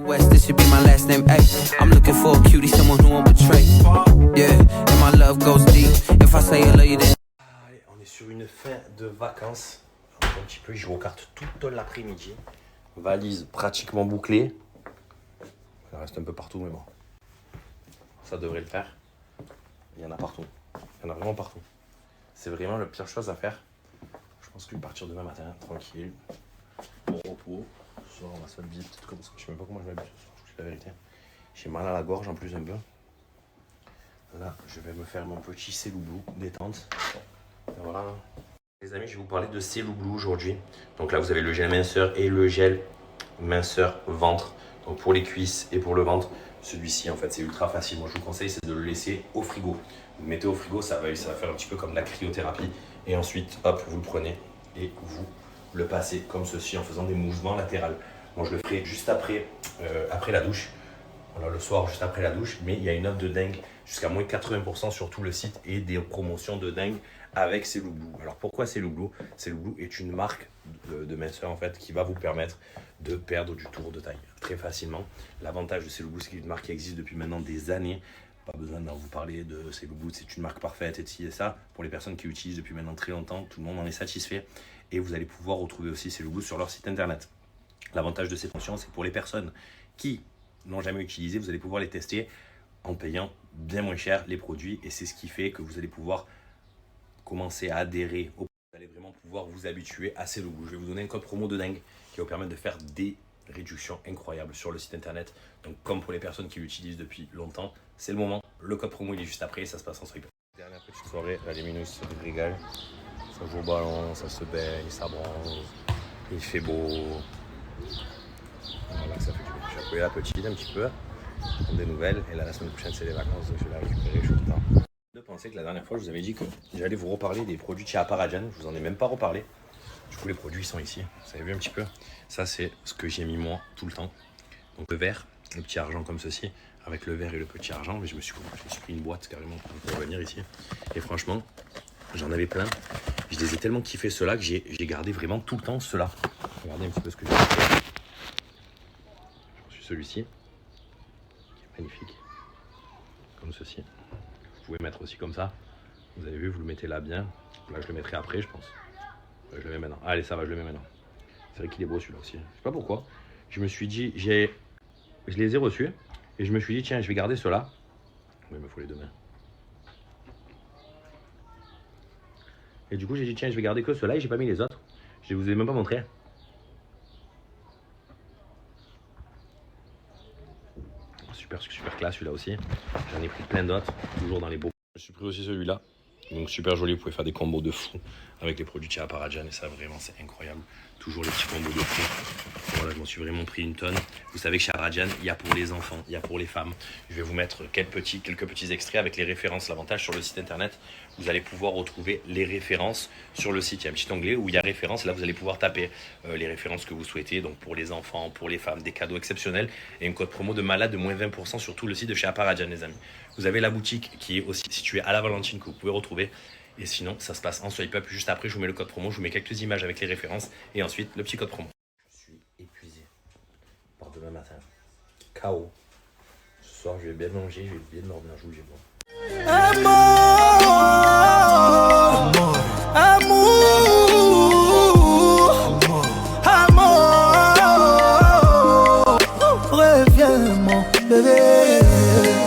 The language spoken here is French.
West, this should be my last name. Hey, I'm looking for a cutie, someone who won't betray. Yeah, and my love goes deep. If I say I love you, then. Allez, on est sur une fin de vacances. Un petit peu, je joue aux cartes toute l'après-midi. Valise pratiquement bouclée. Ça reste un peu partout, mais bon. Ça devrait le faire. Il y en a partout. Il y en a vraiment partout. C'est vraiment la pire chose à faire. Je pense que je vais partir demain matin, tranquille. Au repos. Ce soir, on va se faire peut-être comme ça. Je sais même pas comment je vais habiller ce soir, je vous dis la vérité. J'ai mal à la gorge en plus un peu. Là, je vais me faire mon petit Céloublou détente. Et voilà. Les amis, je vais vous parler de Céloublou aujourd'hui. Donc là, vous avez le gel minceur et le gel minceur ventre. Donc pour les cuisses et pour le ventre, celui-ci en fait c'est ultra facile. Moi je vous conseille c'est de le laisser au frigo. Vous le mettez au frigo, ça va faire un petit peu comme de la cryothérapie. Et ensuite, hop, vous le prenez et vous le passez comme ceci en faisant des mouvements latéraux. Moi je le ferai juste après la douche. Voilà, le soir juste après la douche. Mais il y a une offre de dingue jusqu'à moins 80% sur tout le site et des promotions de dingue avec Céloublou. Alors pourquoi Céloublou? Céloublou est une marque de minceur en fait qui va vous permettre de perdre du tour de taille très facilement. L'avantage de Céloublou, c'est qu'une marque qui existe depuis maintenant des années. Pas besoin d'en vous parler de Céloublou, c'est une marque parfaite et ci et ça. Pour les personnes qui l'utilisent depuis maintenant très longtemps, tout le monde en est satisfait. Et vous allez pouvoir retrouver aussi Céloublou sur leur site internet. L'avantage de cette fonction, c'est que pour les personnes qui n'ont jamais utilisé, vous allez pouvoir les tester en payant bien moins cher les produits. Et c'est ce qui fait que vous allez pouvoir commencer à adhérer au. Vous allez vraiment pouvoir vous habituer à Céloublou. Je vais vous donner un code promo de dingue qui va vous permettre de faire des réductions incroyables sur le site internet. Donc comme pour les personnes qui l'utilisent depuis longtemps, c'est le moment. Le code promo il est juste après et ça se passe en swipe. Dernière petite soirée, la Luminous se régale. Ça joue au ballon, ça se baigne, ça bronze, il fait beau. Voilà, ça fait du bien. J'ai appelé la petite un petit peu, prendre des nouvelles. Et là la semaine prochaine c'est les vacances, donc je vais la récupérer, je suis content. De penser que la dernière fois je vous avais dit que j'allais vous reparler des produits de chez Aparajan, je vous en ai même pas reparlé. Du coup les produits sont ici, vous avez vu un petit peu. Ça c'est ce que j'ai mis moi tout le temps. Donc le vert, le petit argent comme ceci, avec le vert et le petit argent. Mais je me suis pris une boîte carrément pour venir ici. Et franchement, j'en avais plein. Je les ai tellement kiffés ceux-là que j'ai gardé vraiment tout le temps ceux-là. Regardez un petit peu ce que j'ai fait. J'ai reçu celui-ci, qui est magnifique, comme ceci. Vous pouvez mettre aussi comme ça. Vous avez vu, vous le mettez là bien. Là, je le mettrai après, je pense. Je le mets maintenant. Allez, ça va, je le mets maintenant. C'est vrai qu'il est beau celui-là aussi. Je sais pas pourquoi. Je me suis dit, je les ai reçus. Et je me suis dit, tiens, je vais garder ceux-là. Oui, il me faut les deux mains. Et du coup, j'ai dit, tiens, je vais garder que ceux-là et j'ai pas mis les autres. Je vous ai même pas montré. Super, super classe celui-là aussi. J'en ai pris plein d'autres, toujours dans les beaux. Je suis pris aussi celui-là. Donc super joli, vous pouvez faire des combos de fou avec les produits de chez Aparajan et ça vraiment c'est incroyable. Toujours les petits combos de fou. Voilà, je m'en suis vraiment pris une tonne. Vous savez que chez Aparajan, il y a pour les enfants, il y a pour les femmes. Je vais vous mettre quelques petits extraits avec les références. L'avantage sur le site internet, vous allez pouvoir retrouver les références sur le site. Il y a un petit onglet où il y a références. Là, vous allez pouvoir taper les références que vous souhaitez. Donc pour les enfants, pour les femmes, des cadeaux exceptionnels et un code promo de malade de moins 20% sur tout le site de chez Aparajan, les amis. Vous avez la boutique qui est aussi située à la Valentine que vous pouvez retrouver. Et sinon, ça se passe en swipe up. Juste après, je vous mets le code promo, je vous mets quelques images avec les références et ensuite le petit code promo. Je suis épuisé. Par demain matin. KO. Ce soir, je vais bien manger, je vais bien dormir. Je vous le dis. Reviens mon bébé.